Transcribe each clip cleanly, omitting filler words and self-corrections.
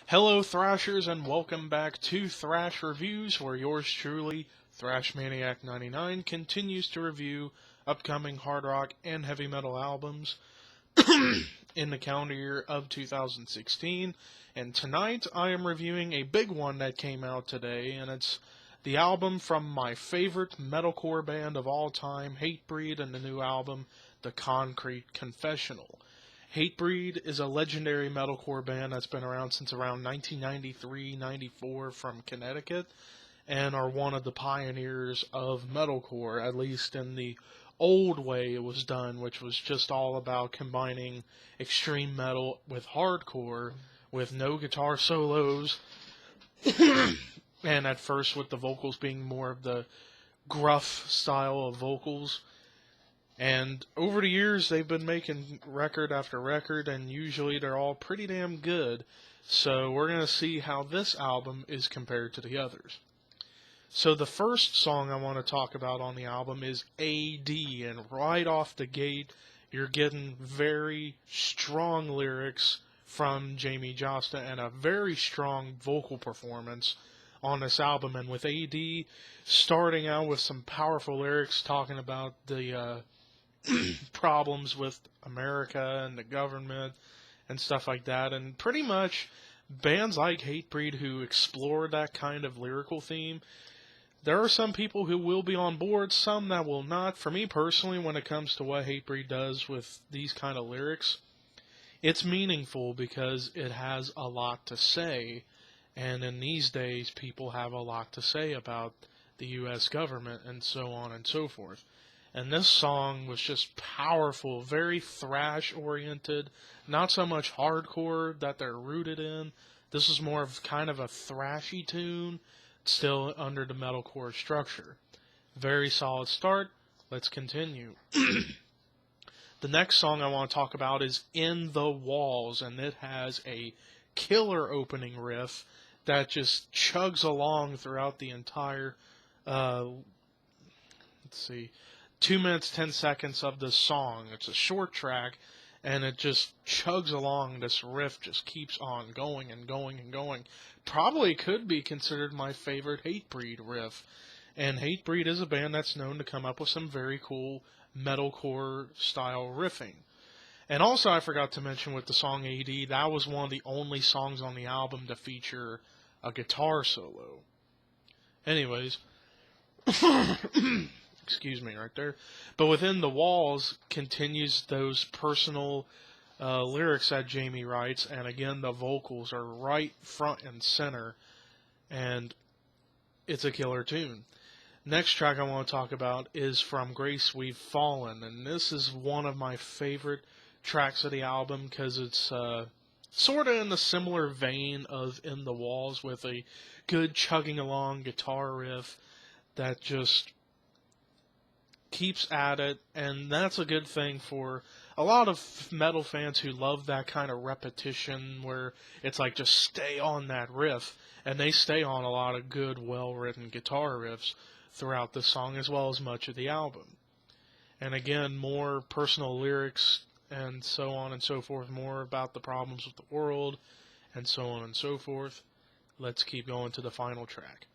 Hello Thrashers and welcome back to Thrash Reviews, where yours truly, Thrash Maniac 99, continues to review upcoming hard rock and heavy metal albums in the calendar year of 2016. And tonight I am reviewing a big one that came out today, and it's the album from my favorite metalcore band of all time, Hatebreed, and the new album, the Concrete Confessional. Hatebreed is a legendary metalcore band that's been around since around 1993-94 from Connecticut, and are one of the pioneers of metalcore, at least in the old way it was done, which was just all about combining extreme metal with hardcore, with no guitar solos, and at first with the vocals being more of the gruff style of vocals. And over the years, they've been making record after record, and usually they're all pretty damn good. So we're going to see how this album is compared to the others. So the first song I want to talk about on the album is A.D., and right off the gate, you're getting very strong lyrics from Jamie Josta and a very strong vocal performance on this album. And with A.D. starting out with some powerful lyrics talking about the problems with America and the government and stuff like that, and pretty much bands like Hatebreed who explore that kind of lyrical theme, there are some people who will be on board, some that will not. For me personally, when it comes to what Hatebreed does with these kind of lyrics, it's meaningful because it has a lot to say, and in these days people have a lot to say about the U.S. government and so on and so forth. And this song was just powerful, very thrash-oriented, not so much hardcore that they're rooted in. This is more of kind of a thrashy tune, still under the metalcore structure. Very solid start. Let's continue. The next song I want to talk about is In the Walls, and it has a killer opening riff that just chugs along throughout the entire, 2 minutes, 10 seconds of this song. It's a short track, and it just chugs along. This riff just keeps on going and going and going. Probably could be considered my favorite Hatebreed riff. And Hatebreed is a band that's known to come up with some very cool metalcore style riffing. And also, I forgot to mention with the song AD, that was one of the only songs on the album to feature a guitar solo. Anyways, excuse me right there. But Within the Walls continues those personal lyrics that Jamie writes, and again, the vocals are right front and center, and it's a killer tune. Next track I want to talk about is From Grace We've Fallen, and this is one of my favorite tracks of the album because it's sort of in the similar vein of In the Walls, with a good chugging along guitar riff that just keeps at it, and that's a good thing for a lot of metal fans who love that kind of repetition where it's like just stay on that riff, and they stay on a lot of good, well-written guitar riffs throughout the song as well as much of the album. And again, more personal lyrics and so on and so forth, more about the problems with the world and so on and so forth. Let's keep going to the final track.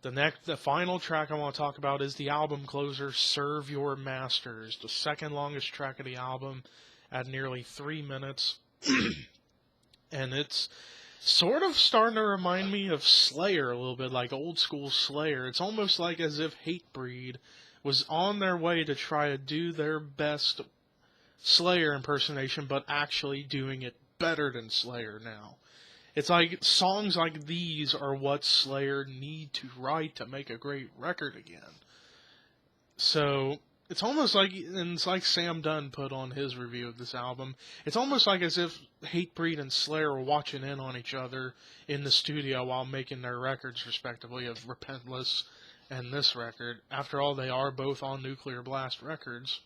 The final track I want to talk about is the album closer, Serve Your Masters, the second longest track of the album at nearly 3 minutes. And it's sort of starting to remind me of Slayer a little bit, like old school Slayer. It's almost like as if Hatebreed was on their way to try to do their best Slayer impersonation, but actually doing it better than Slayer now. It's like songs like these are what Slayer need to write to make a great record again. So it's almost like, and it's like Sam Dunn put on his review of this album, it's almost like as if Hatebreed and Slayer were watching in on each other in the studio while making their records, respectively, of Repentless and this record. After all, they are both on Nuclear Blast Records.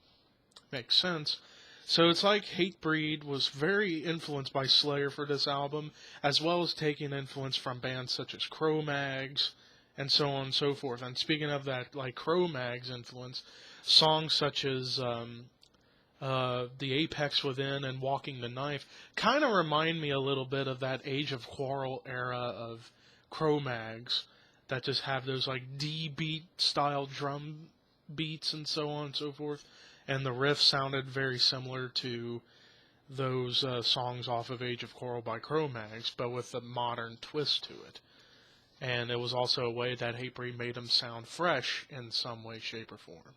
Makes sense. So it's like Hatebreed was very influenced by Slayer for this album, as well as taking influence from bands such as Cro-Mags and so on and so forth. And speaking of that, like Cro-Mags influence, songs such as the Apex Within and Walking the Knife kind of remind me a little bit of that Age of Quarrel era of Cro-Mags that just have those like D-beat style drum beats and so on and so forth. And the riff sounded very similar to those songs off of Age of Quarrel by Cro-Mags, but with a modern twist to it. And it was also a way that Hatebreed made them sound fresh in some way, shape, or form.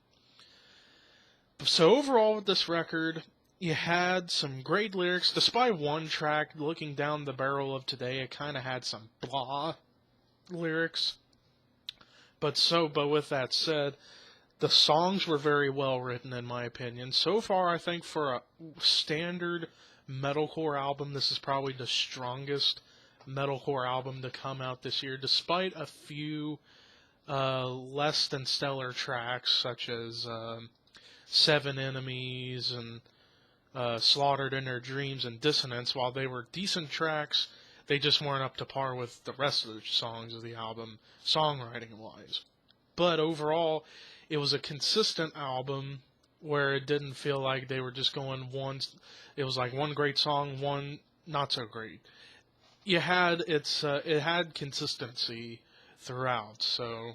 So overall with this record, you had some great lyrics. Despite one track, looking down the barrel of today, it kind of had some blah lyrics. But with that said, the songs were very well written in my opinion. So far, I think for a standard metalcore album, this is probably the strongest metalcore album to come out this year, despite a few less than stellar tracks such as Seven Enemies and Slaughtered in Their Dreams and Dissonance. While they were decent tracks, they just weren't up to par with the rest of the songs of the album, songwriting-wise. But overall, it was a consistent album where it didn't feel like they were just going it was like one great song, one not so great. It had consistency throughout. So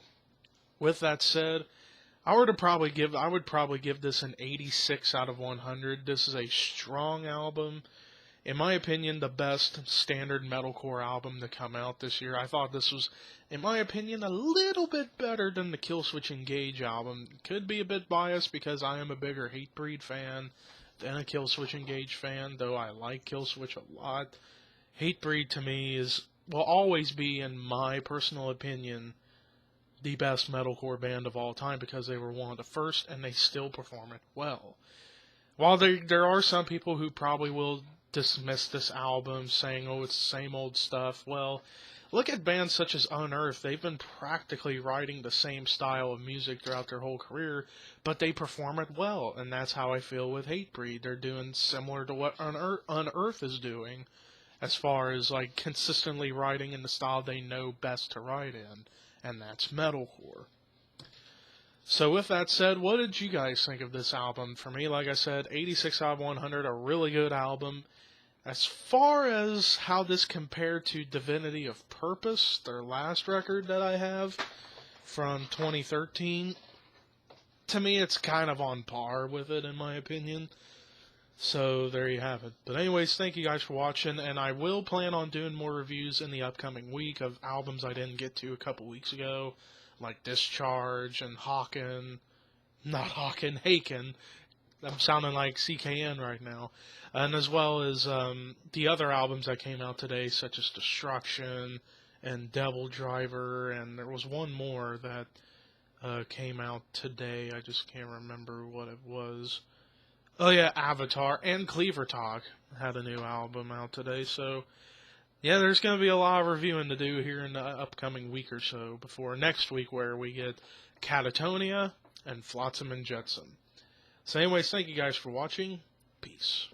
with that said, I would probably give this an 86 out of 100. This is a strong album. In my opinion, the best standard metalcore album to come out this year. I thought this was, in my opinion, a little bit better than the Killswitch Engage album. Could be a bit biased because I am a bigger Hatebreed fan than a Killswitch Engage fan, though I like Killswitch a lot. Hatebreed to me will always be, in my personal opinion, the best metalcore band of all time because they were one of the first and they still perform it well. While there are some people who probably will dismiss this album saying, oh, it's the same old stuff. Well, look at bands such as Unearth. They've been practically writing the same style of music throughout their whole career, but they perform it well, and that's how I feel with Hatebreed. They're doing similar to what Unearth is doing as far as like consistently writing in the style they know best to write in, and that's metalcore. So with that said, what did you guys think of this album? For me, like I said, 86 out of 100, a really good album. As far as how this compared to Divinity of Purpose, their last record that I have from 2013, to me it's kind of on par with it in my opinion. So there you have it. But anyways, thank you guys for watching, and I will plan on doing more reviews in the upcoming week of albums I didn't get to a couple weeks ago, like Discharge and Haken. I'm sounding like CKN right now. And as well as the other albums that came out today, such as Destruction and Devil Driver, and there was one more that came out today. I just can't remember what it was. Oh yeah, Avatar and Cleaver Talk had a new album out today. So yeah, there's going to be a lot of reviewing to do here in the upcoming week or so before next week where we get Catatonia and Flotsam and Jetsam. So anyways, thank you guys for watching. Peace.